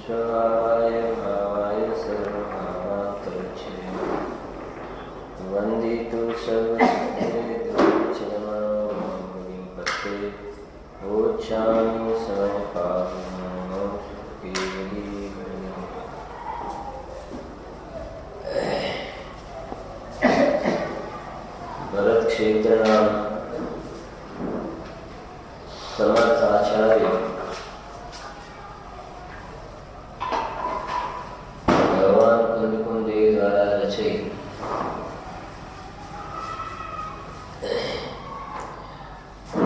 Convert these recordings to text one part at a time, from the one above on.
स्वभावाय भावाय सर्वभावात्तरचे वंदितु सर्वसिद्धिर्दुर्चरमणोमणिपते ओच्छामि समयपावनो सुखी। भरत क्षेत्रना समर्थ आचार्य भगवान कुंदकुंदेव द्वारा रचित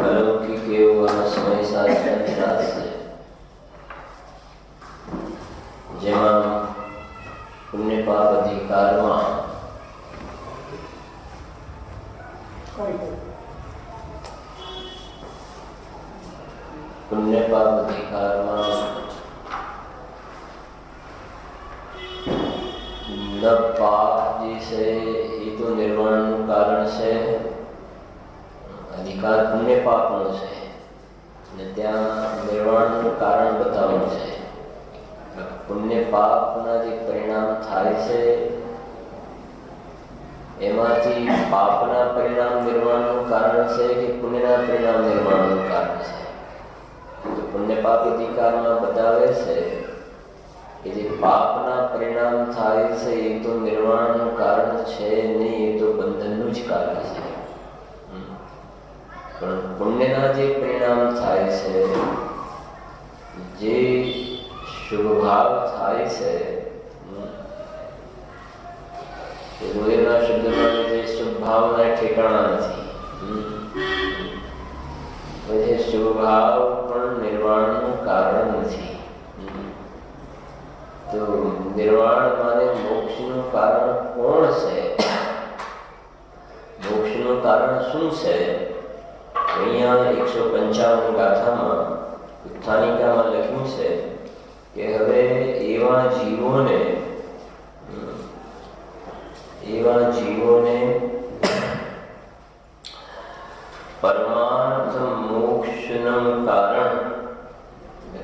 अलौकिक एवं समय शास्त्र शास्त्र જેમાં પુણ્ય પાપ અધિકારમાં पुण्य पाप अधिकार न पाप जैसे ये तो निर्वाण कारण से अधिकार पुण्य पाप नो से ने त्या निर्वाण कारण बतावू छे। पुण्य पाप ना जे परिणाम थाय छे एमांथी पापना परिणाम निर्वाणનું કારણ છે કે પુણ્યના પરિણામ निर्वाणનું કારણ છે। तो पुण्य पाप अधिकाરમાં બતાવે છે કે જે પાપના પરિણામ થાય છે એ તો નિર્વાણનું કારણ છે નહીં, એ તો બંધનનું જ કારણ છે। પણ પુણ્યના જે પરિણામ થાય છે, જે શુભ ભાવ થાય છે, રોજના શબ્દમાં જે શુભ ભાવના ઠેકાણા નથી, શુભ ભાવ પણ નિર્વાણનું કારણ નથી। તો નિર્વાણ માને મોક્ષનું કારણ કોણ છે? મોક્ષનું કારણ શું છે? અહીંયા 155 ગાથામાં ઉત્થાનિકામાં લખ્યું છે કે હવે એવા જીવોને परमार्थ मोक्षનું કારણ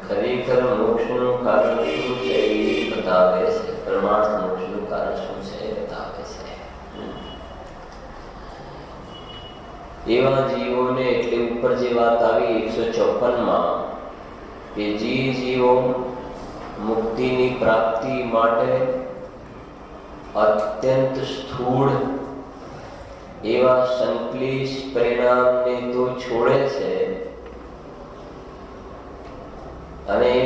ખરેખર મોક્ષનું કારણ શું છે એ બતાવે છે। પરમાર્થ મોક્ષનું કારણ શું છે એ બતાવે છે। એવા જીવોને એટલે ઉપર જે વાત આવી 154માં કે જે જીવો મુક્તિની પ્રાપ્તિ માટે અત્યંત સ્થૂળ एवा संक्लेश परिणाम ने तो छोड़े छे अने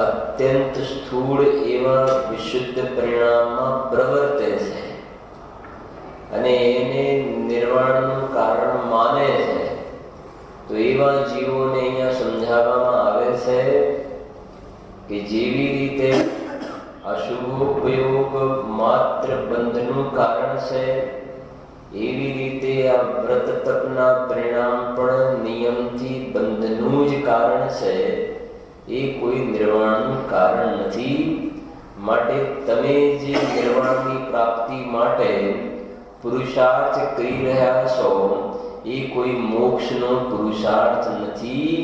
अत्यंत स्थूल एवा विशुद्ध परिणाम में प्रवर्ते छे अने एने निर्वाणનું कारण माने छे। तो एवा जीवोने अहींया समजाववामां आवे छे कि जेवी रीते अशुभोपयोग मात्र बंधનું कारण छे, एवी रीते आ व्रत तपना परिणाम पण नियमथी बंधનું જ कारण છે, એ કોઈ નિર્વાણનું કારણ નથી। માટે તમે જે નિર્વાણની પ્રાપ્તિ માટે પુરુષાર્થ કરી રહ્યા છો એ કોઈ મોક્ષનો પુરુષાર્થ નથી,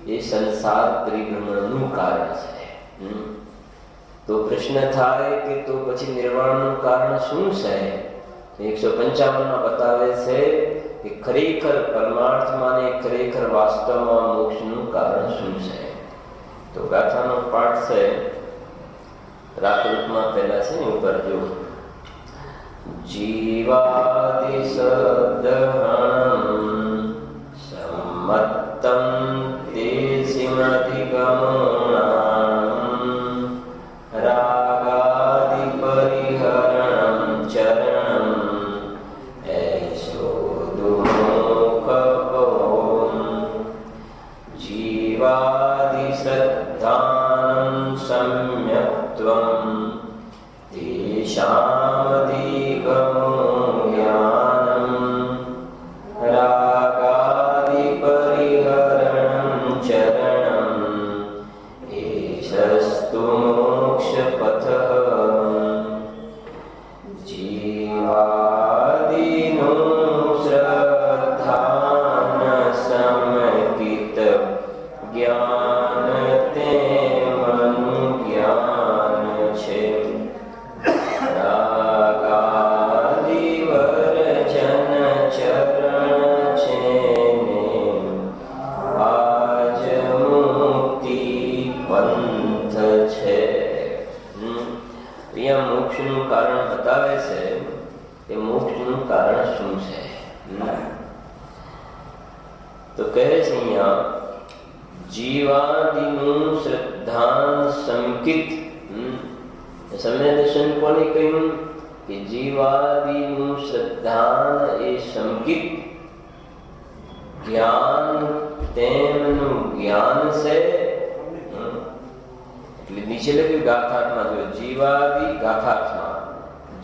એ સંસાર પરિભ્રમણનું કારણ છે। તો પ્રશ્ન થાય કે તો પછી નિર્વાણનું કારણ શું છે? 155 માં બતાવે છે કે ખરેખર પરમાર્થ માને ખરેખર વાસ્તવમાં મોક્ષનું કારણ શું છે। તો ગાથાનો પાઠ છે રાકૃતમાં પહેલા છે ને ઉપર જો જીવાદિ સદહણં સમ્મત્તં તે સિમધિગમણાં રાગાદિ પરિહરણં ચરણં जीवादिश्रद्धानं सम्यक्त्वं तेषामधिगमो ज्ञानं रागादिपरिहरणं चरणं एषस्तु मोक्षपथः। जीवादिनो श्रद्धान समकित ज्ञान ते मनु ज्ञान પંથ છે. અહીંયા મોક્ષનું કારણ બતાવે છે કે મોક્ષનું કારણ શું છે. તો કહે છે અહીંયા જીવાદિનું શ્રદ્ધાન સંકિત. સમ્યક દર્શન કોને કહ્યું કે જીવાદિનું શ્રદ્ધાન એ સંકિત જ્ઞાન તેમનું જ્ઞાન છે. એટલે નીચે લખ્યું ગાથાર્થમાં જો જીવાદિ ગાથાર્થમાં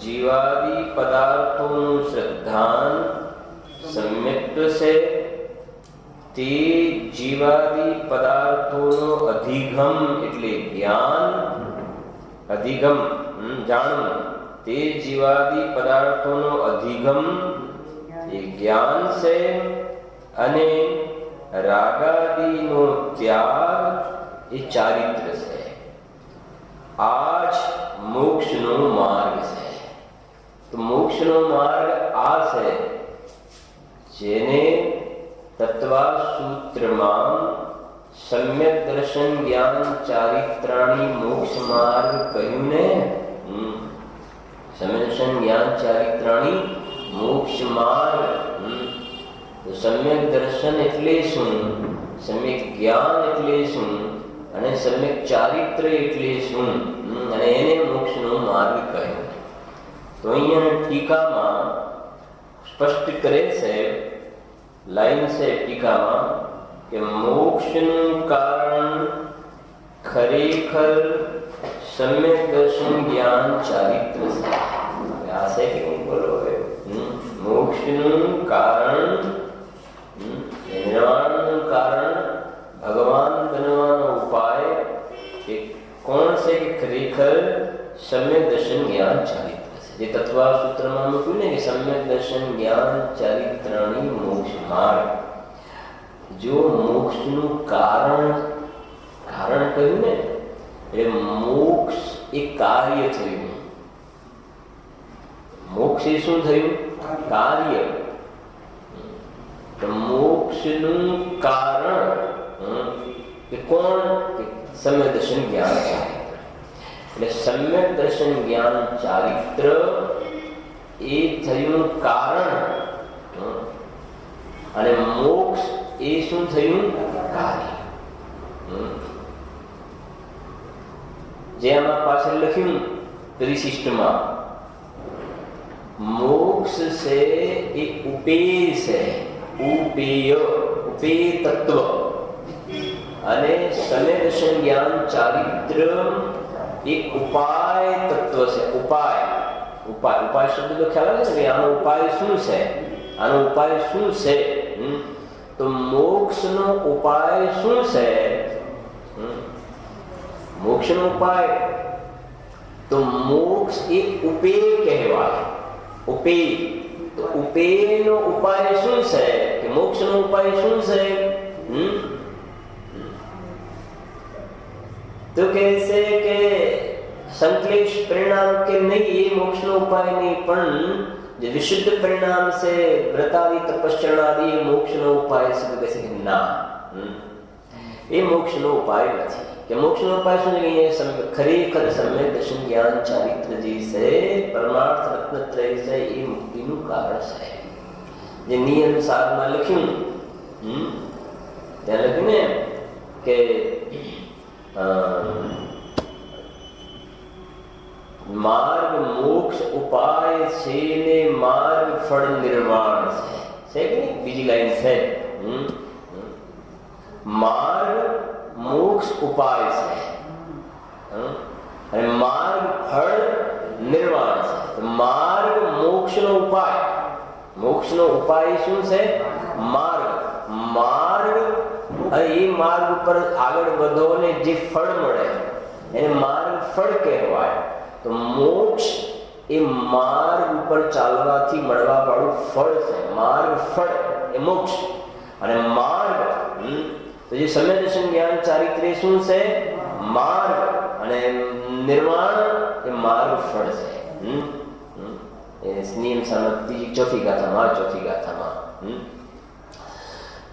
જીવાદિ પદાર્થોનું શ્રદ્ધાન સમ્યક્ત્વ છે તે જીવાદિ પદાર્થોનો અધિગમ એટલે જ્ઞાન અધિગમ જાણવું તે જીવાદિ પદાર્થોનો અધિગમ એ જ્ઞાન છે અને રાગાદિનો ત્યાગ એ ચારિત્ર છે. આ જ મોક્ષનો માર્ગ છે. તો મોક્ષનો માર્ગ આ છે જેને તત્વાસૂત્રમાં સમ્યક દર્શન જ્ઞાન ચારિત્રાણી મોક્ષ માર્ગ કહ્યું ને. સમ્યક દર્શન જ્ઞાન ચારિત્રાણી મોક્ષ માર્ગ. તો સમ્યક દર્શન એટલે શું, સમ્યક જ્ઞાન એટલે શું અને સમ્યક ચારિત્ર એટલે શું અને એને મોક્ષનો માર્ગ કહ્યો. તો અહીંયા ટીકામાં સ્પષ્ટ કરે છે, લાઈન છે ટીકામાં કે મોક્ષનું કારણ ખરેખર સમ્યક દર્શન જ્ઞાન ચારિત્ર છે. આ છે કે નહીં બોલો હવે. મોક્ષનું કારણ નિર્વાણનું કારણ ભગવાન બનવાનો ઉપાય એ કોણ છે કે ખરેખર સમ્યક દર્શન જ્ઞાન ચારિત્ર છે. જે તત્વાસૂત્રમાં મૂક્યું ને કે સમ્યક દર્શન જ્ઞાન ચારિત્રાણી મોક્ષ માર્ગ. જો મોક્ષનું કારણ કહ્યું ને એટલે મોક્ષ એ કાર્ય થયું. મોક્ષ એ શું થયું? કાર્ય. મોક્ષનું કારણ કે કોણ? સમ્યક દર્શન જ્ઞાન ચારિત્ર. એટલે સમ્યક દર્શન જ્ઞાન ચારિત્ર એ થયું કારણ અને મોક્ષ એ શું થયું? કાર્ય. જે આમાં પાછળ લખ્યું પરિશિષ્ટમાં મોક્ષ છે એ ઉપેય છે. ઉપેય ઉપેય તત્વ અને સમ્યક દર્શન જ્ઞાન ચારિત્ર એ ઉપાય તત્વ છે. ઉપાય શબ્દ તો ખ્યાલ આવે છે. આનો ઉપાય શું છે? આનો ઉપાય શું છે? તો મોક્ષનો ઉપાય શું છે? મોક્ષનો ઉપાય તો મોક્ષ એ ઉપેય કહેવાય. ઉપેય. તો ઉપેયનો ઉપાય શું છે કે મોક્ષનો ઉપાય શું છે? તો કહે છે કે સંક્લેશ પરિણામ કે નહીં એ મોક્ષનો ઉપાય નહીં, પણ જે વિશુદ્ધ પરિણામ છે વ્રતાદિ તપશ્ચરણાદિ એ મોક્ષનો ઉપાય છે. તો કહે છે કે ના, એ મોક્ષનો ઉપાય નથી. કે મોક્ષનો ઉપાય શું છે? ખરેખર સમ્યક દર્શન જ્ઞાન ચારિત્ર જે છે પરમાર્થ રત્નત્રય છે એ મુક્તિનું કારણ છે. જે નિયમ સારમાં લખ્યું ત્યાં લખ્યું ને કે માર્ગ મોક્ષ ઉપાય છે ને માર્ગ ફળ નિર્વાણ છે કે નહીં? બીજી લાઈન છે માર્ગ મોક્ષ ઉપાય છે અને માર્ગ ફળ નિર્વાણ છે. તો માર્ગ મોક્ષનો ઉપાય. મોક્ષનો ઉપાય શું છે? માર્ગ. માર્ગ એ માર્ગ ઉપર આગળ વધો ને જે ફળ મળે એને માર્ગ ફળ કહેવાય. તો મોક્ષ એ માર્ગ ઉપર ચાલવાથી મળવા વાળું ફળ છે. માર્ગ ફળ એ મોક્ષ. અને માર્ગ તો જે સમ્યક દર્શન જ્ઞાન ચારિત્ર શું છે? માર્ગ. અને નિર્વાણ એ માર્ગ ફળ છે. નિયમ સામગ્રી ચોથી ગાથામાં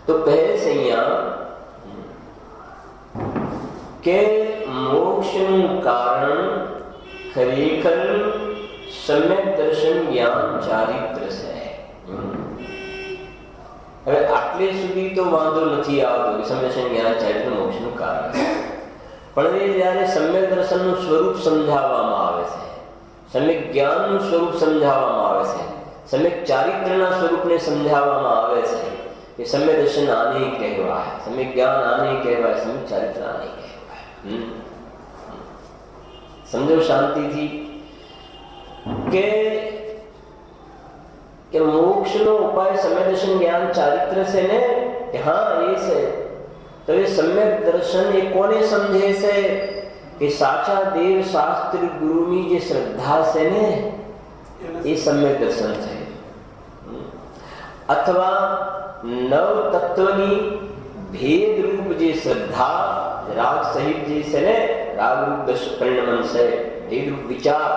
તો કહે છે અહીંયા કે મોક્ષનું કારણ ખરેખર સમ્યક દર્શન જ્ઞાન ચારિત્ર છે. હવે આટલે સુધી તો વાંધો નથી આવતો કે સમ્યક દર્શન જ્ઞાન ચારિત્ર મોક્ષનું કારણ છે. પણ એ જ્યારે સમ્યક દર્શનનું સ્વરૂપ સમજાવવામાં આવે છે, સમ્યક જ્ઞાનનું સ્વરૂપ સમજાવવામાં આવે છે, સમ્યક ચારિત્રના સ્વરૂપને સમજાવવામાં આવે છે કે સમ્યક દર્શન આને કહેવાય, સમ્યક જ્ઞાન આને કહેવાય, સમ્યક ચારિત્ર આને કહેવાય. સમજો શાંતિથી કે મોક્ષનો ઉપાય સમ્યક દર્શન જ્ઞાન ચારિત્ર છે ને? હા, એ છે. તો એ સમ્યક દર્શન એ કોને સમજે છે? કે સાચા દેવ શાસ્ત્ર ગુરુની જે શ્રદ્ધા છે ને એ સમ્યક દર્શન છે. અથવા નવ તત્વની ભેદ રૂપ જે શ્રદ્ધા રાગ સહિત જે છે ને, રાગ રૂપ પરિણમન છે, ભેદ રૂપ વિચાર,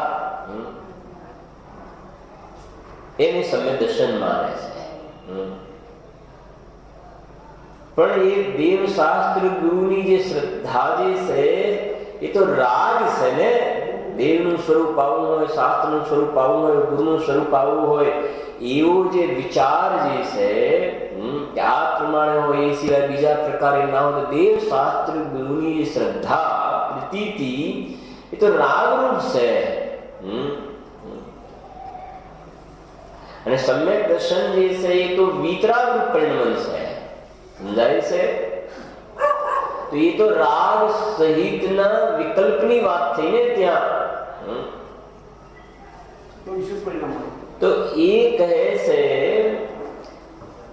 એને સમ્યક દર્શન માને છે. પણ એ દેવ શાસ્ત્ર ગુરુની જે શ્રદ્ધા જે છે એ તો રાગ છે ને. દેવનું સ્વરૂપ આવું હોય, શાસ્ત્રનું સ્વરૂપ આવું હોય, ગુરુનું સ્વરૂપ આવું હોય, એવો જે વિચાર જે છે કે આ પ્રમાણે હોય, એ સિવાય બીજા પ્રકારે ના હોય, તો દેવ શાસ્ત્ર ગુરુની જે શ્રદ્ધા પ્રતીતિ એ તો રાગરૂપ છે. અને સમ્યક દર્શન જે છે એ તો વિતરાગ રૂપ પરિણમન છે. સમજાય છે? તો એ તો રાગ સહિતના વિકલ્પની વાત થઈ ને ત્યાં. તો એ કહે છે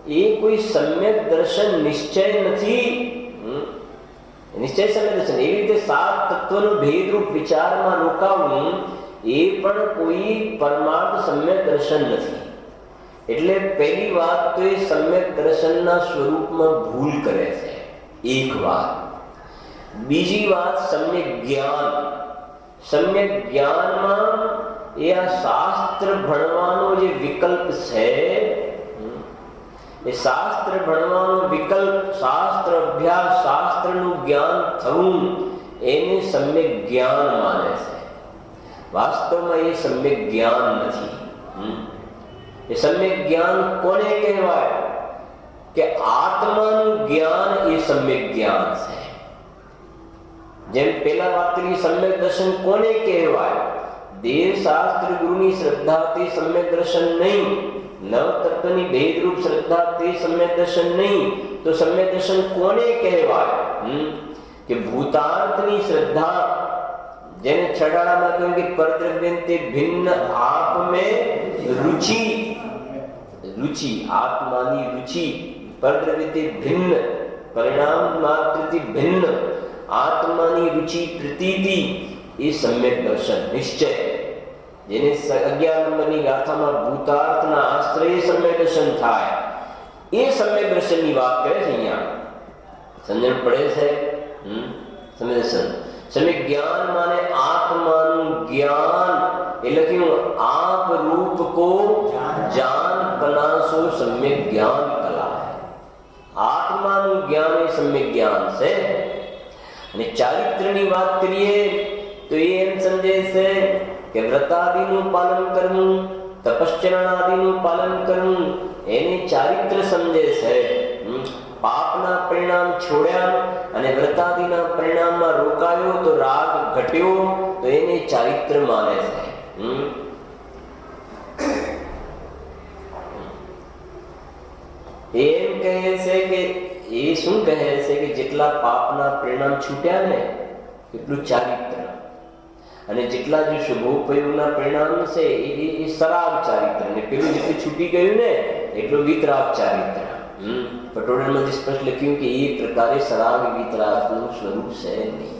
એ કોઈ સમ્યક દર્શન નિશ્ચય નથી. નિશ્ચય સમ્યક દર્શન એવી રીતે સાત તત્વનું ભેદરૂપ વિચારમાં રોકાવું એ પણ કોઈ પરમાર્થ સમ્યક દર્શન નથી. એટલે પહેલી વાત તો એ સમ્યક દર્શનના સ્વરૂપમાં ભૂલ કરે છે, એક વાત. બીજી વાત સમ્યક જ્ઞાન. સમ્યક જ્ઞાનમાં એ આ શાસ્ત્ર ભણવાનો જે વિકલ્પ છે, એ શાસ્ત્ર ભણવાનો વિકલ્પ, શાસ્ત્ર અભ્યાસ, શાસ્ત્રનું જ્ઞાન થવું, એને સમ્યક જ્ઞાન માને છે. વાસ્તવમાં એ સમ્યક જ્ઞાન નથી. એ સમ્યક જ્ઞાન કોને કહેવાય? કે આત્માનું જ્ઞાન એ સમ્યક જ્ઞાન છે. જેમ પેલા વાત કરી, સમ્યક દર્શન કોને કહેવાય? દેવ શાસ્ત્ર ગુરુની શ્રદ્ધા તે સમ્યક દર્શન નહીં, નવ તત્વની ભેદરૂપ શ્રદ્ધા તે સમ્યક દર્શન નહીં. તો સમ્યક દર્શન કોને કહેવાય? કે ભૂતાર્થની શ્રદ્ધા, જેને છડાળામાં કહ્યું કે પરદ્રવ્ય તે ભિન્ન આપ में रुचि, रुचि आत्मानी रुचि, परद्रव्यते भिन्न, परिणाम मात्रति भिन्न, आत्मानी रुचि प्रतीति, ये सम्यक दर्शन निश्चय. જેને 11 નંબરની ગાથામાં ભૂતાર્થના આશ્રય સમ્યક દર્શન થાય, એ સમ્યક દર્શનની વાત કરે છે. અહીંયા સમજણ પડે છે? સમ્યક દર્શન, સમ્યક જ્ઞાન માને આત્માનું જ્ઞાન. એ લખ્યું આપ રૂપ કો જાન બનાસો સમ્યક જ્ઞાન કલા. આત્માનું જ્ઞાન એ સમ્યક જ્ઞાન છે. અને ચારિત્રની વાત કરીએ તો એ એમ સમજે છે કે વ્રતાદિનું પાલન કરવું, તપશ્ચરણાદિનું પાલન કરવું, એને ચારિત્ર સમજે છે. પાપના પરિણામ છોડ્યા અને વ્રતાદિના પરિણામમાં રોકાયો તો રાગ ઘટ્યો, તો એને ચારિત્ર માને છે. એમ કહે છે કે એ શું કહે છે કે જેટલા પાપના પરિણામ છૂટ્યા ને એટલું ચારિત્ર, અને જેટલા જે શુભોપયોગના પરિણામ છે એ સરાગ ચારિત્ર, ને પેલું જેટલું છૂટી ગયું ને એટલું વિતરાગ ચારિત્ર. પટોળામાં સ્પષ્ટ લખ્યું કે એ પ્રકારે સરાગ વિતરાગનું સ્વરૂપ છે નહીં.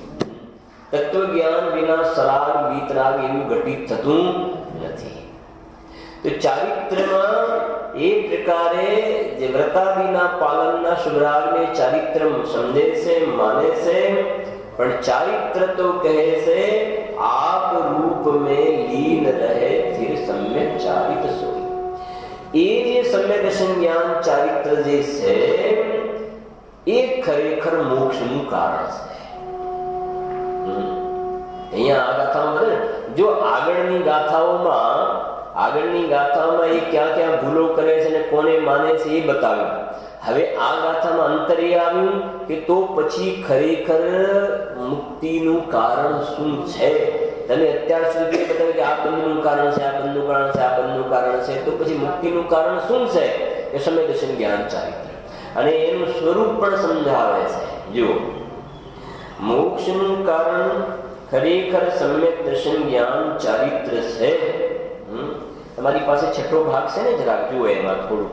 તત્વ જ્ઞાન વિના સરાગ વિતરાગ એવું ઘટિત થતું નથી. તો ચારિત્રમાં એ પ્રકારે જે વ્રતાદિના પાલનના શુભરાગને ચારિત્ર સમજે છે, માને છે. પણ ચારિત્ર તો કહે છે આપ રૂપ में लीन रहे फिर सम्यक चारित सोई. એ જે સમ્યક દર્શન જ્ઞાન ચારિત્ર જે છે એ ખરેખર મોક્ષનું કારણ છે. અહીંયા આ ગાથામાં બધે જો આગળની ગાથાઓમાં એ ક્યાં ક્યાં ભૂલો કરે છે ને કોને માને છે એ બતાવ્યું. હવે આ ગાથામાં અંતર એ આવ્યું કે તો પછી ખરેખર મુક્તિનું કારણ શું છે. તમે અત્યાર સુધી બતાવ્યું કે આ બંધનું કારણ છે, આ બંધનું કારણ છે, આ બંધનું કારણ છે, તો પછી મુક્તિનું કારણ શું છે? એ સમય દર્શન જ્ઞાન ચારિત્ર અને એનું સ્વરૂપ પણ સમજાવે છે. જો મોક્ષનું કારણ ખરેખર સમ્યક દર્શન જ્ઞાન ચારિત્ર છે. તમારી પાસે છઠ્ઠો ભાગ છે ને, જરાક જુઓ એમાં થોડું.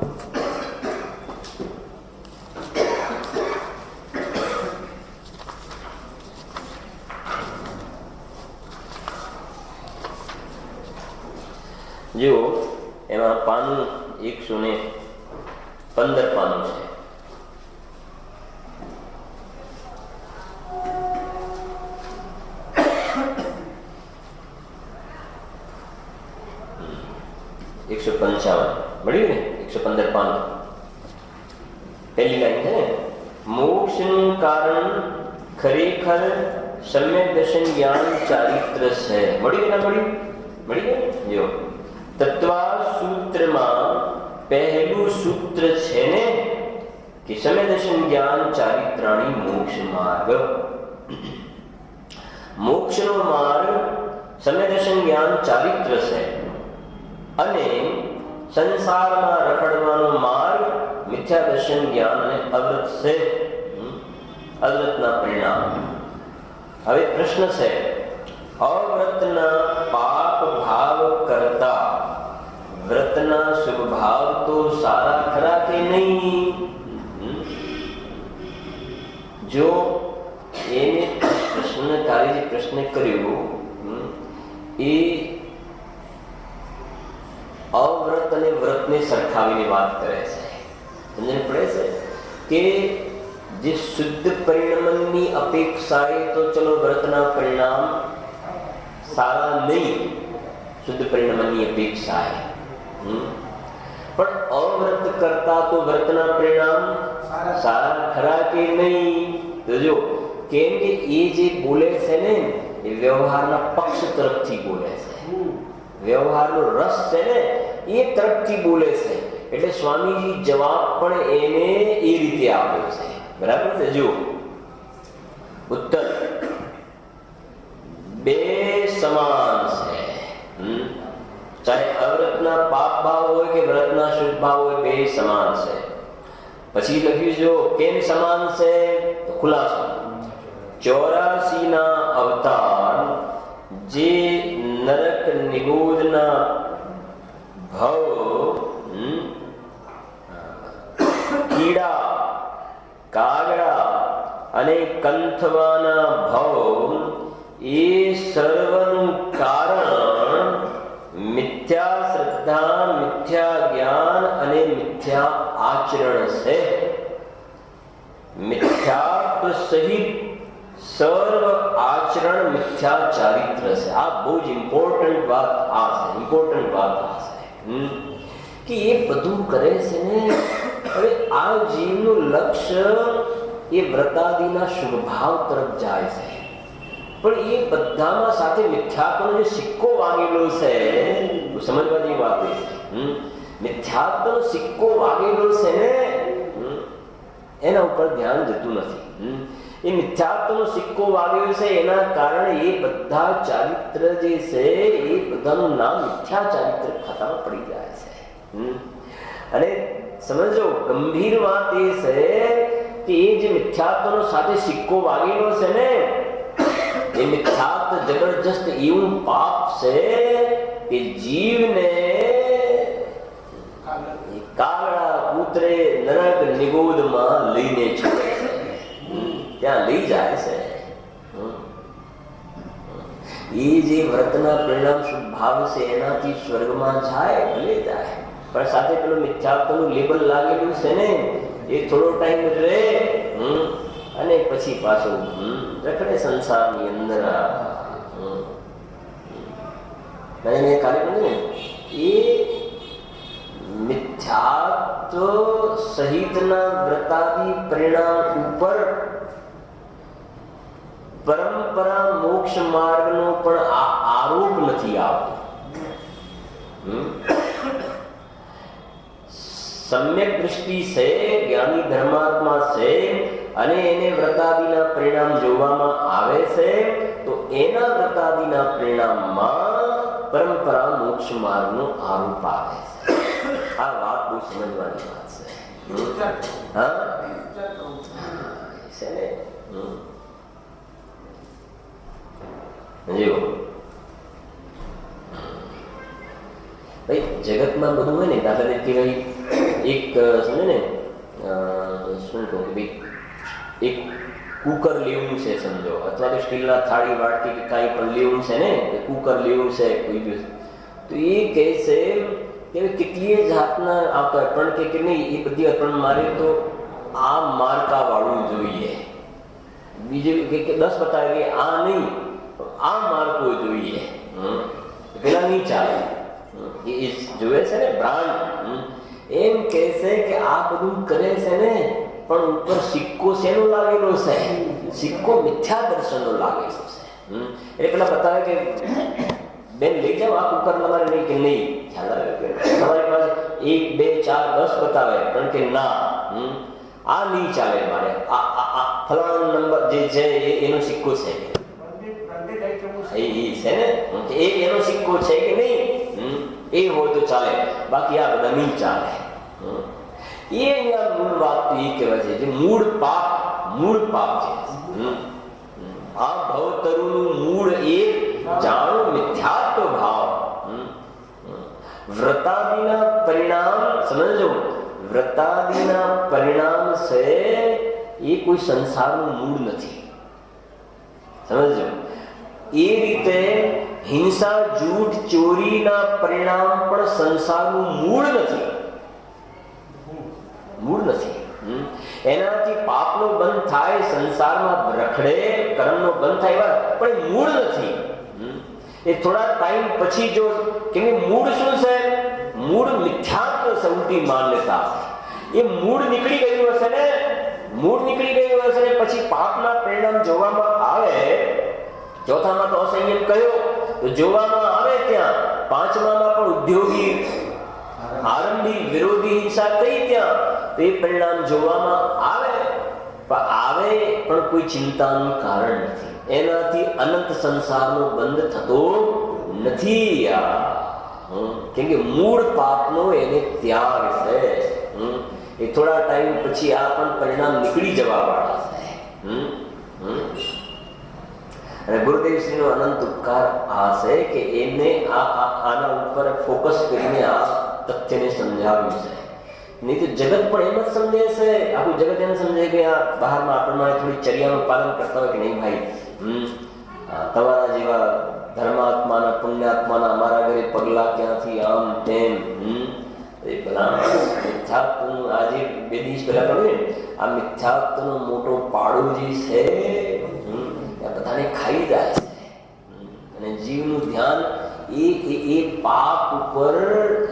જો એમાં પાનું 115 પાનું છે. મળ્યું ને 115 પાનું. પહેલી લાઈન છે ને, મોક્ષનું કારણ ખરેખર સમ્યક દર્શન જ્ઞાન ચારિત્ર છે. મળ્યું ના મળ્યું? મળી ગયું. જો તત્વા સૂત્રમાં પહેલું સૂત્ર છે ને કે સમ્યક દર્શન જ્ઞાન ચારિત્રાણી મોક્ષ માર્ગ. મોક્ષનો માર્ગ સમ્યક દર્શન જ્ઞાન ચારિત્ર છે અને સંસારમાં રખડવાનો માર્ગ મિથ્યા દર્શન જ્ઞાન અને અવ્રત છે, અવ્રતના પરિણામ. હવે પ્રશ્ન છે, અવ્રતના પાપ ભાવ કરતા વ્રતના શુભ ભાવ તો સારા ખરા કે નહીં? જો એને પ્રશ્નકારી જે પ્રશ્ન કર્યો એ અવ્રત અને વ્રતને સરખાવીને વાત કરે છે. સમજણ પડે છે કે જે શુદ્ધ પરિણમનની અપેક્ષાએ તો ચલો વ્રતના પરિણામ સારા નહીં, શુદ્ધ પરિણમનની અપેક્ષાએ, પણ અવ્રત કરતા તો વ્રતના પરિણામ સારા ખરા કે નહીં? તો જો કેમ કે એ જે બોલે છે ને એ વ્યવહારના પક્ષ તરફથી બોલે છે, વ્યવહારનો રસ છે ને એ તરફથી બોલે છે. એટલે સ્વામીજી જવાબ પણ એને એ રીતે આપ્યો છે. બરાબર છે? જો ઉત્તર બે સમાન છે. ચાહે અવ્રતના પાપ ભાવ હોય કે વ્રતના શુભ ભાવ હોય, બે સમાન છે. પછી લખ્યું જો કેમ સમાન છે? તો ખુલાસો 84 ના અવતાર જે નરક નિગોદના ભવ, કીડા કાગડા અને કંથવાના ભવ, એ સર્વનું કારણ મિથ્યા શ્રદ્ધા, મિથ્યા જ્ઞાન અને મિથ્યા આચરણ છે. મિથ્યાત્વ સહિત સર્વ આચરણ મિથ્યા ચારિત્ર છે. આ બહુ જ ઇમ્પોર્ટન્ટ વાત આ છે, ઇમ્પોર્ટન્ટ વાત આ છે કે એ બધું કરે છે ને. હવે આ જીવનું લક્ષ્ય એ વ્રતાદિના શુભ ભાવ તરફ જાય છે, પણ એ બધામાં સાથે મિથ્યાત્વનો જે સિક્કો વાગેલો છે, સમજવા જેવી વાત છે. મિથ્યાત્વનો સિક્કો વાગેલો છે ને એના ઉપર ધ્યાન જતું નથી. એ મિથ્યાત્વનો સિક્કો વાગ્યો છે એના કારણે એ બધા ચારિત્ર જે છે એ બધાનું નામ મિથ્યા ચારિત્ર ખાતામાં પડી જાય છે. અને સમજો ગંભીર વાત એ છે કે એ જે મિથ્યાત્વનો સાથે સિક્કો વાગેલો છે ને એ મિથ્યાત્વ જબરજસ્ત એવું પાપ છે કે જીવને કાગડા કૂતરે નરક નિગોદમાં લઈને છોડે છે, ત્યાં લઈ જાય છે. એ જે વ્રતના પરિણામ શુભ ભાવ છે એનાથી સ્વર્ગમાં જાય, ભલે જાય, પણ સાથે પેલું મિથ્યાત્વનું લેબલ લાગેલું છે ને એ થોડો ટાઈમ રહે અને પછી પાછો રખડે સંસારની અંદર. એને કાલે કહ્યું ને એ મિથ્યાત્વ સહિતના વ્રતાદી પરિણામ ઉપર પરંપરા મોક્ષ માર્ગનો પણ આરોપ નથી આવતો. સમ્યક દૃષ્ટિ છે, જ્ઞાની ધર્માત્મા છે અને એને વ્રતાદિના પરિણામ જોવામાં આવે છે, તો એના વ્રતાદિના પરિણામમાં પરંપરા મોક્ષ માર્ગનો આરોપ આવે છે. આ વાત બહુ સમજવાની વાત છે. હા છે ને. ભાઈ જગતમાં બધું હોય ને, દાદા તરીકે ભાઈ એક સમજે ને, શું કહું કે ભાઈ એક કુકર લેવું છે સમજો, અથવા તો સ્ટીલના થાળી વાટકી કે કાંઈ પણ લેવું છે ને, કુકર લેવું છે કોઈ દિવસ, તો એ કહે છે કે કેટલીય જાતના આવતા પણ કે નહીં, એ બધી અર્પણ મારે તો આ માર્કા વાળું જોઈએ, બીજું કે 10 બતાવે આ નહીં, આ માર્કો જોઈએ, પેલા નહીં ચાલે. એ જોવે છે ને બ્રાન્ડ, એમ કહે છે કે આ બધું કરે છે ને, પણ ઉપર સિક્કો શેનો લાગેલો છે? સિક્કો મિથ્યા દર્શનનો લાગેલો છે. એટલે પેલા બતાવે કે બેન લઈ જાઓ આ કુકર તમારે, નહીં કે નહીં, ખ્યાલ આવે કે તમારી પાસે 1 2 4 10 બતાવે, પણ કે ના આ નહીં ચાલે, મારે આ ફલાણો નંબર જે છે એનો સિક્કો છે, એ છે ને, એનો સિક્કો છે કે નહીં, એ હોય તો ચાલે, બાકી આ બધા નહીં ચાલે. એ અહીંયા મૂળ વાત તો એ કહેવાય છે, જે મૂળ પાપ છે. આ ભવતરુનું મૂળ એ જાણો મિથ્યાત્વ ભાવ. વ્રતાદિના પરિણામ સમજો, વ્રતાદિના પરિણામ છે એ કોઈ સંસારનું મૂળ નથી, સમજો. એ રીતે હિંસા, જૂઠ, ચોરીના પરિણામ પણ સંસારનું મૂળ નથી. એનાથી પાપનો બંધ થાય, સંસારમાં રખડે, કર્મનો બંધ થાય, પણ મૂળ નથી. એ થોડા ટાઈમ પછી જો કે મૂળ શું છે? મૂળ મિથ્યાત્વ છે, ઉલટી માન્યતા. એ મૂળ નીકળી ગયું હશે ને, પછી પાપના પરિણામ જોવામાં આવે. ચોથામાં તો અસંયમ કહ્યો, તો જોવામાં આવે ત્યાં. પાંચમામાં પણ ઉદ્યોગી, આરંભી, વિરોધી હિંસા કઈ ત્યાં, તો એ પરિણામ જોવામાં આવે. પણ કોઈ ચિંતાનું કારણ નથી. એનાથી અનંત સંસારનો બંધ થતો નથી. કેમ કે મૂળ પાપનો એને ત્યાગ છે. એ થોડા ટાઈમ પછી આ પણ પરિણામ નીકળી જવા વાળા છે. અને ગુરુદેવશ્રીનો અનંત ઉપકાર આ છે કે એમને આના ઉપર ફોકસ કરીને આ તથ્યને સમજાવ્યું છે. નહીં તો જગત પણ એમ જ સમજે છે, આખું જગત એમ સમજે કે આ બહારમાં આપણને થોડી ચર્યાનું પાલન કરતા હોય કે નહીં ભાઈ, તમારા જેવા ધર્માત્માના, પુણ્યાત્માના અમારા ઘરે પગલા ક્યાંથી, આમ તેમ. મિથ્યાત્વનું આજે 2 દિવસ પહેલા કહ્યું ને, આ મિથ્યાત્વનો મોટો પાડો જે છે બધાને ખાઈ જાય છે. અને જીવનું ધ્યાન એ પાપ ઉપર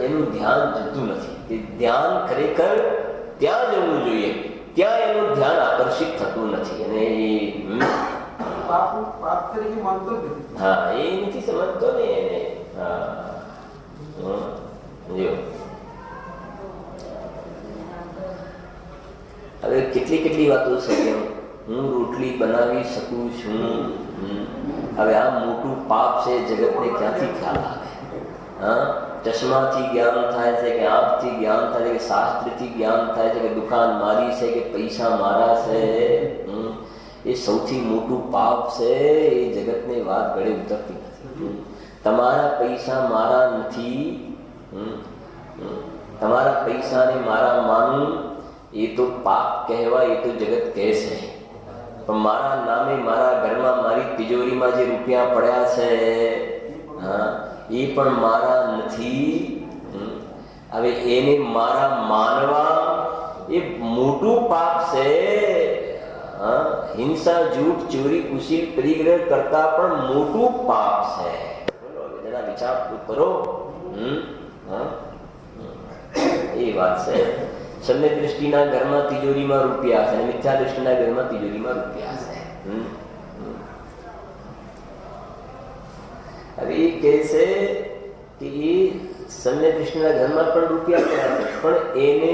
એનું ધ્યાન જતું નથી. તે ધ્યાન ખરેખર ત્યાં જવું જોઈએ, ત્યાં એનું ધ્યાન આકર્ષિત થતું નથી. અને એ નથી સમજતો ને એને. હવે કેટલી વાતો છે. હું રોટલી બનાવી શકું છું. હવે આ મોટું પાપ છે, જગતને ક્યાંથી ખ્યાલ આવે? ચશ્માથી જ્ઞાન થાય છે, કે આંખથી જ્ઞાન થાય છે, કે શાસ્ત્રથી જ્ઞાન થાય છે, કે દુકાન મારી છે, કે પૈસા મારા છે. એ સૌથી મોટું પાપ છે. એ જગતને વાત ગળે ઉતરતી નથી. તમારા પૈસા મારા નથી, તમારા પૈસાને મારા માનું, એ તો પાપ કહેવાય. એ તો જગત કહે છે. પણ મારા નામે, મારા ઘરમાં, મારી તિજોરીમાં જે રૂપિયા પડ્યા છે, એ પણ મારા નથી. હવે એને મારા માનવા એ મોટું પાપ છે. હિંસા, જૂઠ, ચોરી, કુશીલ, પરિગ્રહ કરતા પણ મોટું પાપ છે. જરા વિચાર કરો. એ વાત છે. સમ્યક દૃષ્ટિના ઘરમાં તિજોરીમાં રૂપિયા છે, અને મિથ્યા દૃષ્ટિના ઘરમાં તિજોરીમાં રૂપિયા છે. એ કહે છે કે એ સમ્યક દૃષ્ટિના ઘરમાં પણ રૂપિયા કર્યા છે, પણ એને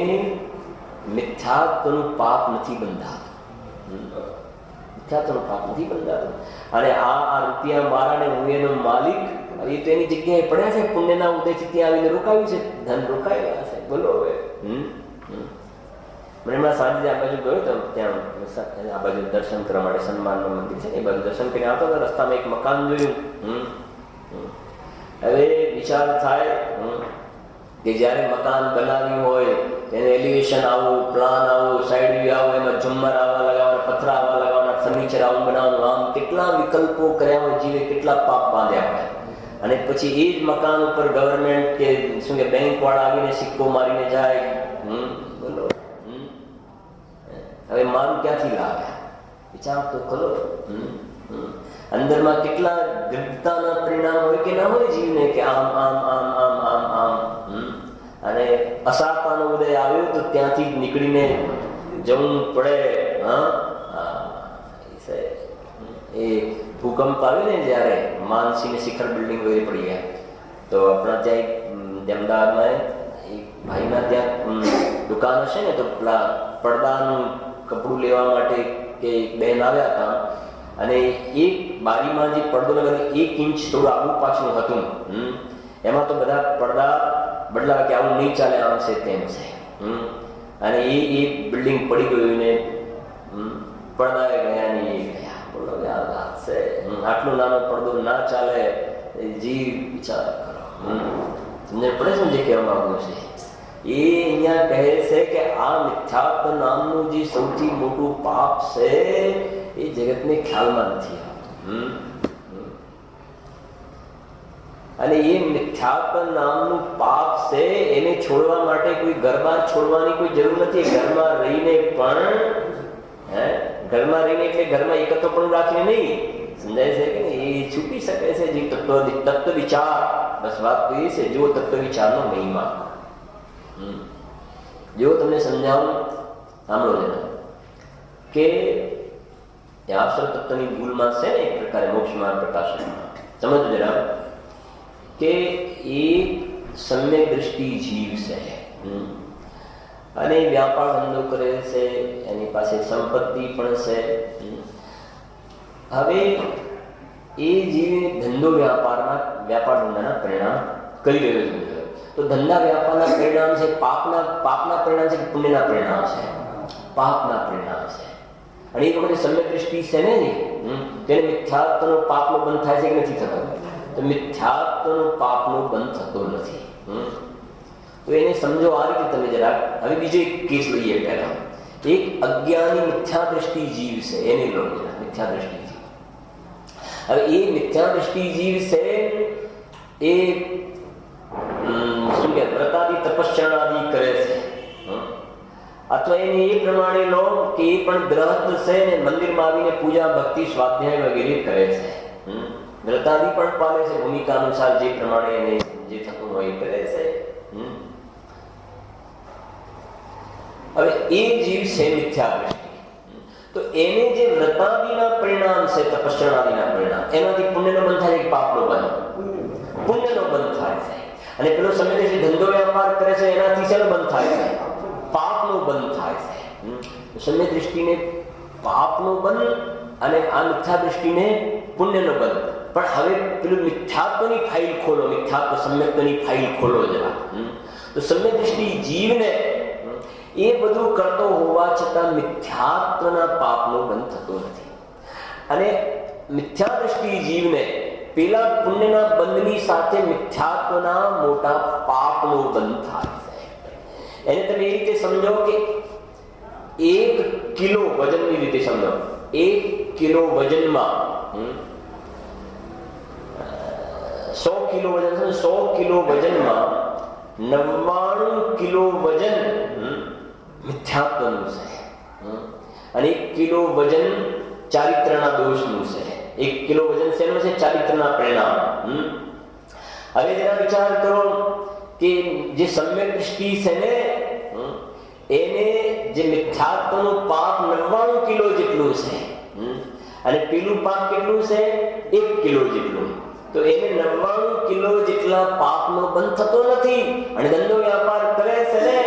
મિથ્યાત્વનું પાપ નથી બંધાતું. મિથ્યાત્વનું પાપ નથી બંધાતું. અને આ રૂપિયા મારા ને હું એનો માલિક, એ તો એની જગ્યાએ પડ્યા છે, પુણ્યના ઉદયથી ત્યાં આવીને રોકાવ્યું છે, ધન રોકાયેલા છે. બોલો હવે. મને હમણાં સાંજે આ બાજુ ગયો તો ત્યાં આ બાજુ દર્શન કરવા માટે સન્માનનું મંદિર છે, એ બાજુ દર્શન કરીને આવતો હતો, રસ્તામાં એક મકાન જોયું. હવે વિચાર થાય કે જ્યારે મકાન બનાવ્યું હોય તેને એલિવેશન આવું, પ્લાન આવું, સાઈડ વ્યૂ આવું, એમાં ઝુમ્મર આવા લગાવવાના, પથરા આવા લગાવવાના, ફર્નિચર આવું બનાવવાનું, આમ કેટલા વિકલ્પો કર્યા હોય, જીવે કેટલા પાપ બાંધ્યા હોય. અને પછી એ જ મકાન ઉપર ગવર્મેન્ટ કે શું કે બેંક વાળા આવીને સિક્કો મારીને જાય. બોલો હવે મારું ક્યાંથી લાગે? વિચાર તો ખરો. અંદરમાં કેટલા દૃઢતાના પરિણામ હોય કે ના હોય જીવને, કે આમ આમ આમ આમ આમ આમ. અને અસારતાનો ઉદય આવ્યો તો ત્યાંથી નીકળીને જવું પડે. એ ભૂકંપ આવ્યો ને જ્યારે, માનસીને શિખર બિલ્ડિંગ વગેરે પડી ગયા, તો આપણા ત્યાં એક અમદાવાદમાં એક ભાઈના ત્યાં દુકાન હશે ને, તો પેલા પડદાનું કપડું લેવા માટે કે બેન આવ્યા હતા, અને એક બારીમાં જે પડદો લગાવ્યો 1 ઇંચ થોડું આગું પાછું હતું. એમાં તો બધા પડદા બદલા કે આવું નહીં ચાલે, આમ છે તેમ છે. અને એ બિલ્ડિંગ પડી ગયું ને પડદા ગયા ને એ ગયા. બોલો છે આટલો નાનો પડદો ના ચાલે. જીવ વિચાર કરો. સમજણ પડે છે જે કહેવા માંગુ છે? એ અહીંયા કહે છે કે આ મિથ્યાત્વ નામનું જે સૌથી મોટું પાપ છે એ જગતને ખ્યાલમાં નથી આવતું. અને એ મિથ્યાત્વ નામનું પાપ છે એને છોડવા માટે કોઈ ઘર-બાર છોડવાની કોઈ જરૂર નથી. ઘરમાં રહીને પણ ઘરમાં રહીને એટલે ઘરમાં એકત્ર પણ રાખીને નહીં, સમજાય છે કે એ છૂટી શકે છે. જે તત્વ વિચાર, બસ વાત તો એ છે, જો તત્વ વિચારનો મહિમા જો તમને સમજાવું, સાંભળો જરા, કે આપસર તત્વની ભૂલમાં છે ને એક પ્રકારે મોક્ષમાં પ્રકાશનમાં સમજો જરા, કે એક સમ્યક દ્રષ્ટિ જીવ છે અને વ્યાપાર ધંધો કરે છે, એની પાસે સંપત્તિ પણ છે. હવે એ જીવે ધંધો વ્યાપાર ધંધાના પરિણામ કરી રહ્યો છે. તો ધંધા વ્યાપારના પરિણામ છે પાપના પરિણામ છે કે પુણ્યના પરિણામ છે? પાપના પરિણામ છે. અને એ વખતે સમ્યક દ્રષ્ટિ છે ને, તેને મિથ્યાત્વનો પાપનો બંધ થાય છે કે નથી થતો? તો મિથ્યાત્વનો પાપનો બંધ થતો નથી. તો એને સમજો આ રીતે તમે જરાક. હવે બીજો એક કેસ લઈએ. પહેલા એક અજ્ઞાની મિથ્યા દ્રષ્ટિ જીવ છે, એને લો. મિથ્યા દ્રષ્ટિ જીવ. હવે એ મિથ્યા દ્રષ્ટિ જીવ છે એ શું કે વ્રતાદિ તપસ્યાદિ કરે છે, અથવા એને એ પ્રમાણે લો કે એ પણ ગ્રહસ્થ છે ને મંદિરમાં આવીને પૂજા ભક્તિ સ્વાધ્યાય વગેરે કરે છે. વ્રતાદિ પણ પાલે છે, ભૂમિકા અનુસાર જે પ્રમાણે એને જે થતું હોય એ કરે છે. હવે એ જીવ છે મિથ્યા દ્રષ્ટિ. તો એને જે વ્રતાદિના પરિણામ છે, તપસ્યાદિના પરિણામ, એનાથી પુણ્યનો બંધ થાય છે કે પાપનો બંધ? પુણ્યનો બંધ થાય છે. અને પેલો સમય જે ધંધો વ્યાપાર કરે છે એનાથી શેનો બંધ થાય છે? પાપનો બંધ થાય છે. સમ્યક દ્રષ્ટિને પાપનો બંધ અને આ મિથ્યા દ્રષ્ટિને પુણ્યનો બંધ. પણ હવે પેલું મિથ્યાત્વની ફાઇલ ખોલો, મિથ્યાત્વ સમ્યક્તની ફાઇલ ખોલો જરા. તો સમ્યક દ્રષ્ટિ જીવને એ બધું કરતો હોવા છતાં મિથ્યાત્વના પાપનો બંધ થતો નથી. અને મિથ્યા દ્રષ્ટિ જીવને પેલા પુણ્યના બંધની સાથે મિથ્યાત્વના મોટા પાપનો બંધ થાય છે. એને તમે એ રીતે સમજો કે 1 કિલો વજનની રીતે સમજો. 1 કિલો વજનમાં 100 કિલો વજન છે. 100 કિલો વજનમાં 99 કિલો વજન મિથ્યાત્વનું છે અને 1 કિલો વજન ચારિત્રના દોષનું છે. 1 કિલો વજન શેનું છે? ચારિત્રના પરિણામ. હવે જરા વિચાર કરો કે જે સમ્યક દ્રષ્ટિ છે ને એને જે મિથ્યાત્વનું પાપ 99 કિલો જેટલું છે અને પેલું પાપ કેટલું છે? 1 કિલો જેટલું. તો એને 99 કિલો જેટલા પાપનો બંધ થતો નથી. અને ધંધો વ્યાપાર કરે છે ને,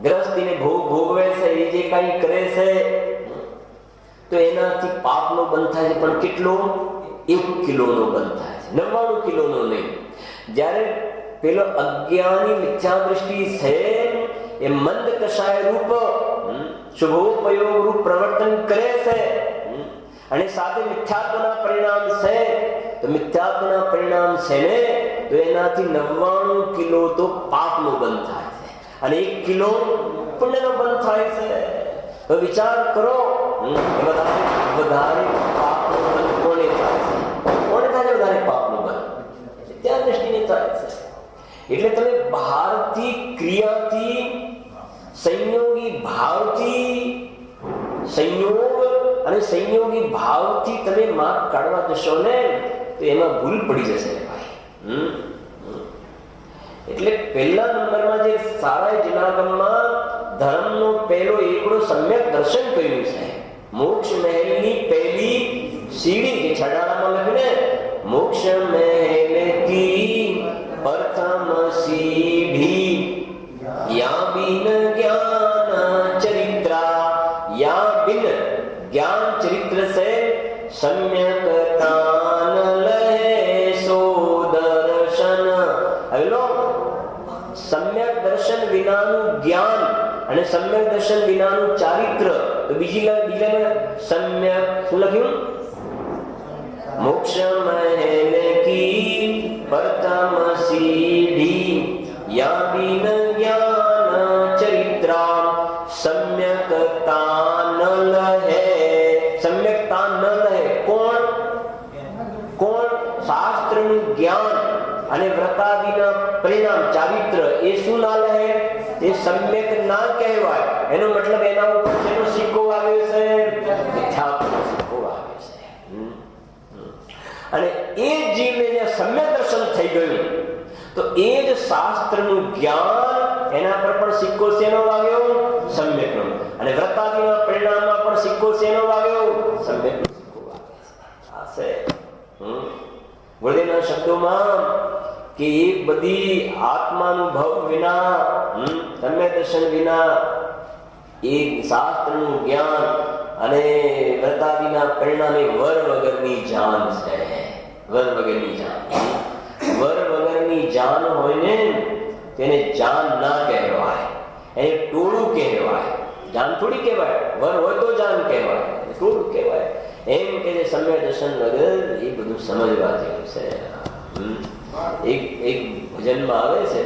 ગ્રસ્તીને ભોગવે છે, એ જે કઈ કરે છે તો એનાથી પાપનો બંધ થાય છે. પણ કેટલો? 1 કિલોનો બંધ થાય છે, 99 કિલોનો નહીં. જ્યારે પેલો અજ્ઞાની મિથ્યા દૃષ્ટિ છે એ મંદ કષાય રૂપ શુભોપયોગ રૂપ પ્રવર્તન કરે છે અને સાથે મિથ્યાત્વના પરિણામ છે, તો મિથ્યાત્વના પરિણામ છે ને તો એનાથી 99 કિલો તો પાપનો બંધ થાય છે અને 1 કિલો પુણ્યનો બંધ થાય છે. તો વિચાર કરો, વધારે પાપનો બંધ કોને થાય છે? કોને થાય છે વધારે પાપનો બંધ? ત્યાં દ્રષ્ટિને થાય છે. એટલે તમે બહારથી ક્રિયાથી સંયોગી ભાવથી સંયોગ અને સંયોગી ભાવથી તમે માર્ગ કાઢવા જશો ને તો એમાં ભૂલ પડી જશે ભાઈ. એટલે પહેલા નંબરમાં જે સારા જનાગમમાં ધર્મનો પહેલો એકડો સમ્યક દર્શન કર્યું છે. મોક્ષ મહેલની પહેલી સીડી જે છડાળામાં લખીને મોક્ષ મહેલ કી પ્રથમ સીડી યા બિન જ્ઞાન ચરિત્રા, યા બિન ज्ञान चरित्र से सम्यक तान लहे सो दर्शन. હવે લો, સમ્યક દર્શન વિનાનું જ્ઞાન અને સમ્યક દર્શન વિનાનું ચારિત્ર. તો બીજા સમ્યક શું લખ્યું? મોક્ષ મહેલ કી પ્રથમ સીડી યા બિન જ્ઞાન ચરિત્રા સમ્યક તાન લહે. સમ્યકતા ન રહે. કોણ? શાસ્ત્રનું જ્ઞાન અને વ્રતાદિના પરિણામ ચારિત્ર એ શું ના રહે? એ સમ્યક ના કહેવાય. એનો મતલબ એના ઉપર જેનો સિક્કો આવ્યો છે, મિથ્યાત્વનો સિક્કો આવ્યો છે. અને એ જીવને જે સમ્યક દર્શન થઈ ગયું તો એ જ શાસ્ત્રનું જ્ઞાન એના પર પણ સિક્કો શેનો વાગ્યો? સમ્યકનો. અને વ્રતાદિના પરિણામમાં પણ સિક્કો શેનો વાગ્યો? સમ્યકનો સિક્કો વાગ્યો છે. વળદેના શબ્દોમાં કે એ બધી આત્માનુભવ વિના, સમ્યક દર્શન વિના એ શાસ્ત્રનું જ્ઞાન અને વ્રતાદિના પરિણામે વર વગરની જાન છે. વર વગરની જાન. વર વગરની જાન હોય ને તેને જાન ના કહેવાય, એને ટોળું કહેવાય. જાન થોડી કહેવાય. વર હોય તો જાન કહેવાય, ટોળું કહેવાય. એમ કે જે સમ્યક દર્શન વગર એ બધું સમજવા જેવું છે. એક ભજનમાં આવે છે,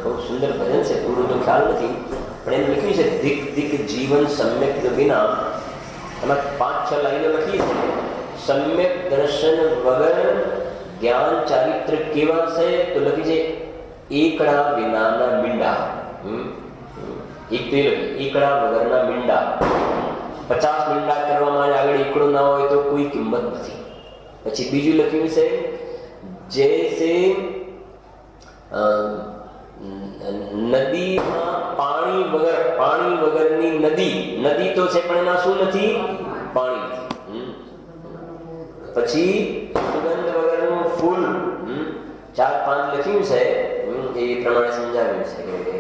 બહુ સુંદર ભજન છે, પૂરું તો ખ્યાલ નથી, પણ એમ લખ્યું છે દિક દિક જીવન સમ્યક વિના. એમાં 5-6 લાઈનો લખી છે. સમ્યક દર્શન વગર જ્ઞાન ચારિત્ર કેવા છે? તો લખી છે એકડા વિનાના મીંડા. એકડા વગરના મીંડા. 50 મીંડા કરવામાં આગળ એકડો ના હોય તો કોઈ કિંમત નથી. પછી બીજું લખ્યું છે જૈસે નદીમાં પાણી વગરની નદી. નદી તો છે પણ એમાં શું નથી? પાણી નથી. પછી સુગંધ વગરનું ફૂલ. 4-5 લખ્યું છે એ પ્રમાણે સમજાવ્યું છે કે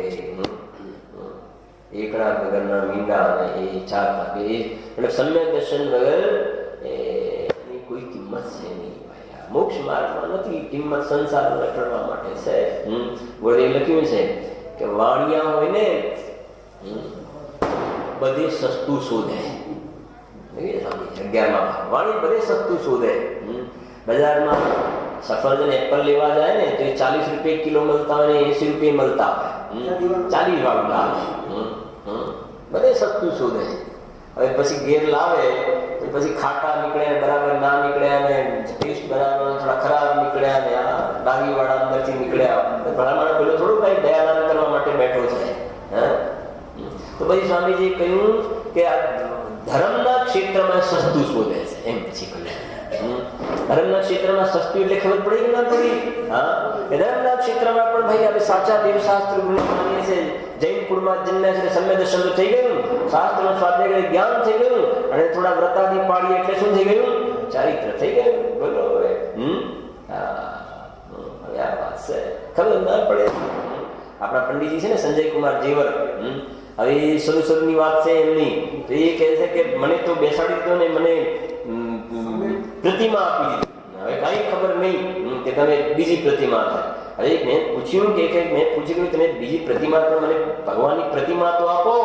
એકડા વગરના મીંડા અને એ 4-5 મતલબ સમ્યક દર્શન વગર એની કોઈ કિંમત છે નહીં. મોક્ષ માર્ગમાં નથી કિંમત, સંસારમાં રખડવા માટે છે. વળે લખ્યું છે કે વાણિયા હોય ને બધે સસ્તું શોધે. 11માં વાણી બધે સસ્તું શોધે. બજારમાં સફરજન એપલ લેવા જાય ને તો 40 રૂપિયા કિલો મળતા હોય ને 80 રૂપિયા મળતા હોય. 40 વાળું લાવે. બધે સસ્તું શોધે. હવે પછી ઘેર લાવે તો પછી ખાટા નીકળ્યા, બરાબર ના નીકળ્યા, ને ટેસ્ટ બરાબર થોડા ખરાબ નીકળ્યા, ને આ ડાઘીવાળા અંદરથી નીકળ્યા. ભલામણ પેલો થોડું કઈ દયાદાન કરવા માટે બેઠો છે. તો પછી સ્વામીજીએ કહ્યું કે આ ધર્મના ક્ષેત્રમાં સસ્તું શોધે છે. એમ પછી કહ્યું ધર્મના ક્ષેત્રમાં સસ્તું એટલે ખબર પડી કે ના પડી? ધર્મના ક્ષેત્રમાં પણ ભાઈ આપણે સાચા દેવશાસ્ત્ર માનીએ છીએ. જૈન કુળમાં જન્મ્યા છે, સમ્યક દર્શન થઈ ગયું, શાસ્ત્રનું સ્વાધ્યાય જ્ઞાન થઈ ગયું, અને થોડા વ્રતાદી પાડીએ એટલે શું થઈ ગયું? ચારિત્ર થઈ ગયું. બોલો હવે. હવે આ વાત છે ખબર ના પડે. આપણા પંડિતજી છે ને સંજય કુમાર જેવર, હવે શરૂની વાત છે એમની. તો એ કહે છે કે મને તો બેસાડી દીધો ને મને પ્રતિમા આપી દીધી. હવે કઈ ખબર નહીં કે તમે બીજી પ્રતિમા થાય. હવે મેં પૂછ્યું કે મેં પૂછ્યું તમે બીજી પ્રતિમા પણ મને ભગવાનની પ્રતિમા તો આપો.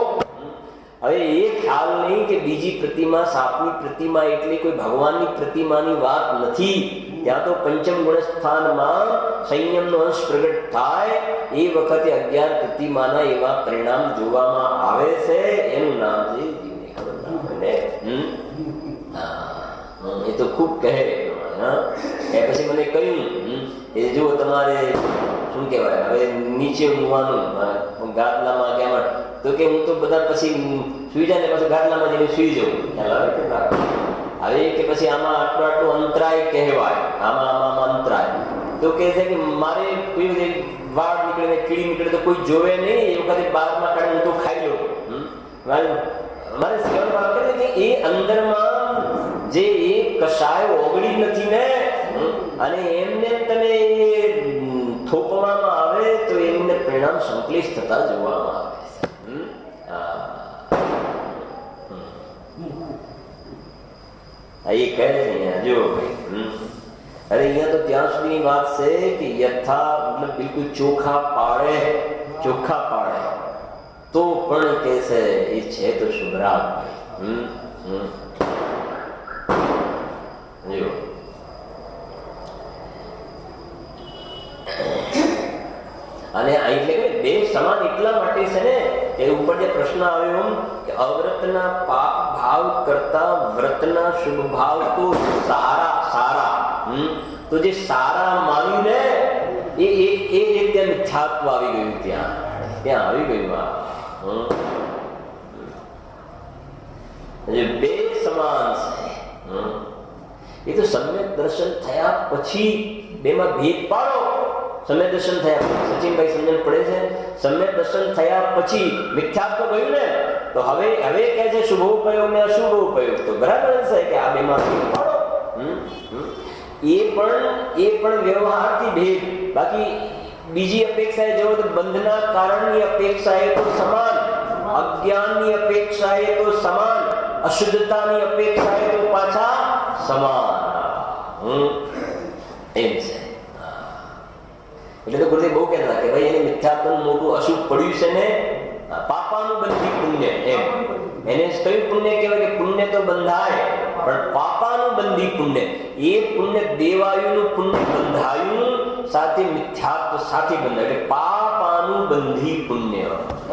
હવે એ ખ્યાલ નહીં કે બીજી પ્રતિમા સાપની પ્રતિમા એટલે કોઈ ભગવાનની પ્રતિમાની વાત નથી. ત્યાં તો પંચમ ગુણ સ્થાનમાં સંયમનો અંશ પ્રગટ થાય એ વખતે 11 પ્રતિમાના એવા પરિણામ જોવામાં આવે છે. એનું નામ છે જીવને ખબર ના હોય ને. એ તો ખૂબ કહે. પછી મને કહ્યું એ જો તમારે શું કહેવાય હવે નીચે ઊંઘવાનું ગાદલામાં કેમ, તો કે હું તો બધા પછી સુઈ જાય ને પછી ગાદલામાં જઈને સુઈ જવું. હવે કે પછી આમાં આટલું અંતરાય કહેવાય, આમાં અંતરાય. તો કહે છે કે મારે કોઈ વાળ નીકળે ને કીડી નીકળે તો કોઈ જોવે નહીં. એ વખતે બારમાં કાઢે હું તો ખાઈ લઉં. મારે કહેવાનું કે એ અંદરમાં જે એ કશાય ઓગળી નથી ને, અને એમને તમે થોપવામાં આવે તો એમને પરિણામ સંકલિત થતા જોવામાં આવે છે. એ કહે છે અહીંયા જો ભાઈ. અરે અહીંયા તો ત્યાં સુધીની વાત છે કે યથા મતલબ બિલકુલ ચોખ્ખા પાડે તો પણ કે છે એ છે તો શુભરાગ. અને એટલે કે બે સમાન એટલા માટે છે ને કે ઉપર જે પ્રશ્ન આવ્યો કે અવ્રતના પાપ ભાવ કરતા વ્રતના શુભ ભાવ તો સારા. તો જે સારા માન્યું ને એ ત્યાં મિથ્યાત્વ આવી ગયું. ત્યાં આવી ગયું. બે સમાન છે. એ તો સમ્યક દર્શન થયા પછી બેમાં ભેદ પાડો. સમ્યક દર્શન થયા પછી સચિનભાઈ સમજણ પડે છે. સમ્યક દર્શન થયા પછી મિથ્યાત્વ ગયું ને, તો હવે કહે છે શુભોપયોગ ને અશુભોપયોગ. તો બરાબર છે કે આ બેમાં ભેદ પાડો. એ પણ વ્યવહારથી ભેદ. બાકી બીજી અપેક્ષાએ જવો તો બંધના કારણની અપેક્ષાએ તો સમાન, અજ્ઞાનની અપેક્ષાએ તો સમાન, અશુદ્ધતાની અપેક્ષાએ તો પાછા સમાન. એમ છે. એટલે તો ગુરુદેવ બહુ કહેતા કે ભાઈ એને મિથ્યાત્વનું મોટું અશુભ પડ્યું છે ને પાપાનું બંધી પુણ્ય. એમ એને કયું પુણ્ય કહેવાય કે પુણ્ય તો બંધાય પણ પાપાનું બંધી પુણ્ય. એ પુણ્ય દેવાયુનું પુણ્ય બંધાયું સાથે મિથ્યાત્વ સાથે બંધાય એટલે પાપાનું બંધી પુણ્ય.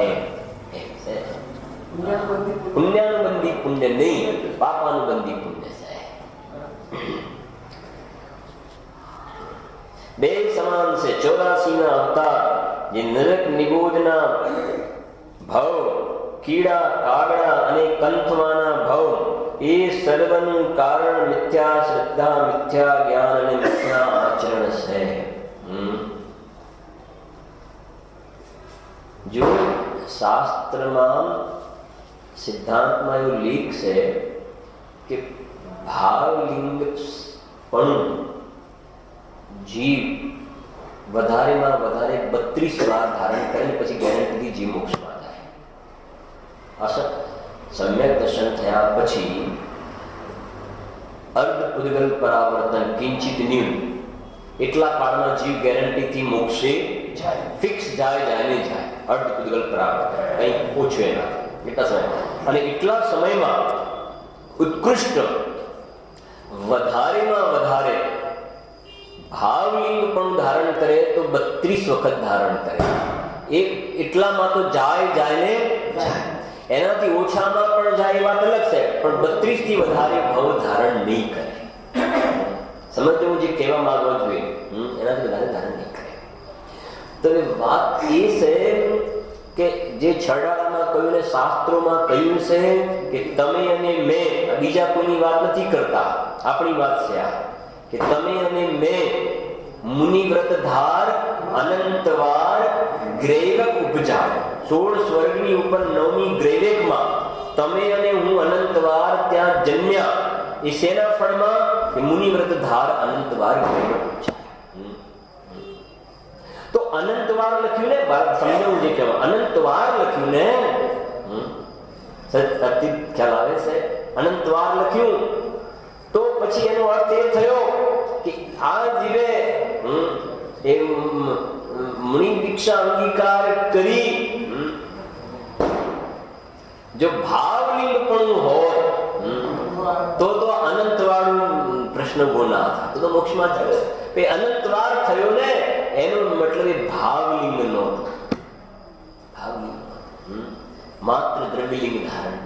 એમ છે. પુણ્યાનું બંધી પુણ્ય નહીં, પાપાનું બંધી પુણ્ય છે. બે સમાન છે. 84 અવતાર જે નરક નિબોધના ભવ, કીડા કાગડા અને કંથવાના ભવ, એ સર્વનું કારણ મિથ્યા શ્રદ્ધા, મિથ્યા જ્ઞાન અને મિથ્યા આચરણ છે. જો શાસ્ત્રમાં સિદ્ધાંતમાં એવું લેખ છે કે ભાવલિંગ પણ જીવ વધારેમાં વધારે 32 વાર ધારણ કરીને પછી ગેરંટીથી જીવ મોક્ષમાં જાય. અસત સમ્યક દર્શન થયા પછી અર્ધ ઉદ્ગલ પરાવર્તન કિંચિત ન્યૂ એટલા કાળમાં જીવ ગેરંટીથી મોક્ષે જાય. ફિક્સ જાય ને જાય. અર્ધ ઉદ્ગલ પરાવર્તન કંઈ ઓછું એના એટલા સમય. અને એટલા સમયમાં ઉત્કૃષ્ટ વધારેમાં વધારે ભાવલિંગ પણ ધારણ કરે તો 32 વખત ધારણ કરે. એટલામાં તો જાય ને જાય. એનાથી ઓછામાં પણ જાય એ વાત અલગ છે, પણ 32 થી વધારે ભાવ ધારણ નહીં કરે. સમજવું જે કહેવા માંગવો જોઈએ એનાથી વધારે ધારણ નહીં કરે. તો વાત એ છે કે જે છડાળામાં કહ્યું ને શાસ્ત્રોમાં કહ્યું છે કે તમે અને મેં, બીજા કોઈની વાત નથી કરતા, આપણી વાત છે આ કે તમે અને મેં મુનિવ્રત ધાર અનંતવાર ગ્રેવક ઉપજાય. 16 સ્વર્ગની ઉપર 9મી ગ્રેવેકમાં તમે અને હું અનંતવાર ત્યાં જન્મ્યા. એ શેના ફળમાં કે મુનિવ્રત ધાર અનંતવાર તો અનંતવાર લખ્યું ને સમજાવું જે કહેવાય અનંતવાર લખ્યું ને અતિ ખ્યાલ આવે છે અનંતવાર લખ્યું તો પછી એનો અર્થ એ થયો કે આ જીવે એ મુનિ દીક્ષા અંગીકાર કરી જો ભાવલિંગ પણ હોય તો અનંતવાળું પ્રશ્ન બોલા હતા તો મોક્ષમાં થયો એ અનંતવાર થયો ને એનો મતલબ એ ભાવલિંગ નો ભાવલિંગ માત્ર દ્રવ્યલિંગ ધારણ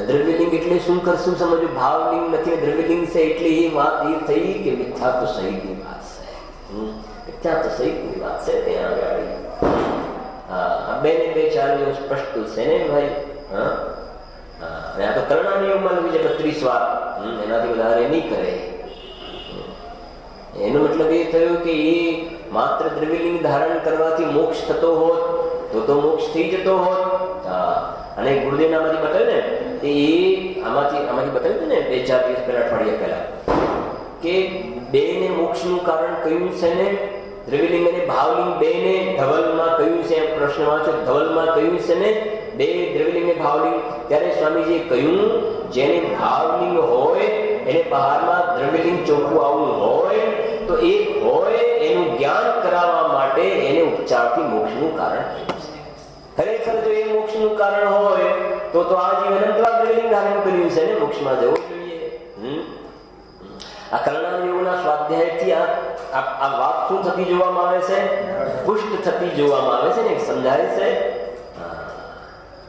દ્રવ્યલિંગ એટલે શું કરશું સમજો ભાવલિંગ નથી દ્રવ્યલિંગ છે એટલે એ વાત એ થઈ કે મિથ્યા તો સહિતની વાત છે મિથ્યા તો સહિતની વાત છે ત્યાં આગળ બે ને બે ચાર સ્પષ્ટ છે ને ભાઈ અને આ તો કર્ણા નિયમમાં લખી છે 32 વાર એનાથી વધારે નહીં કરે એનો મતલબ એ થયો કે એ માત્ર દ્રવ્યલિંગ ધારણ કરવાથી મોક્ષ થતો હોત તો મોક્ષ થઈ જતો હોત અને ગુરુદેવ આમાંથી બતાવ્યું ને એ આમાંથી બતાવ્યું ને 2-4 દિવસ પહેલા અઠવાડિયા પહેલા કે બે ને મોક્ષનું કારણ કયું છે ને દ્રવ્યલિંગ અને ભાવલિંગ બે ને ધવલમાં કયું છે પ્રશ્નમાં છે ધવલમાં કયું છે ને બે દ્રવ્યલિંગ અને ભાવલિંગ ત્યારે સ્વામીજીએ કહ્યું જેને ભાવલિંગ હોય એને બહારમાં દ્રવ્યલિંગ ચોખ્ખું આવવું હોય તો એ હોય એનું જ્ઞાન કરાવવા માટે એને ઉપચારથી મોક્ષનું કારણ ખરેખર જો એ મોક્ષનું કારણ હોય તો આ જીવન દ્રવ્યલિંગ ધારણ કર્યું છે ને મોક્ષમાં જવું જોઈએ આ કર્ણા યોગના સ્વાધ્યાયથી આ વાત શું થતી જોવામાં આવે છે પુષ્ટ થતી જોવામાં આવે છે ને સમજાય છે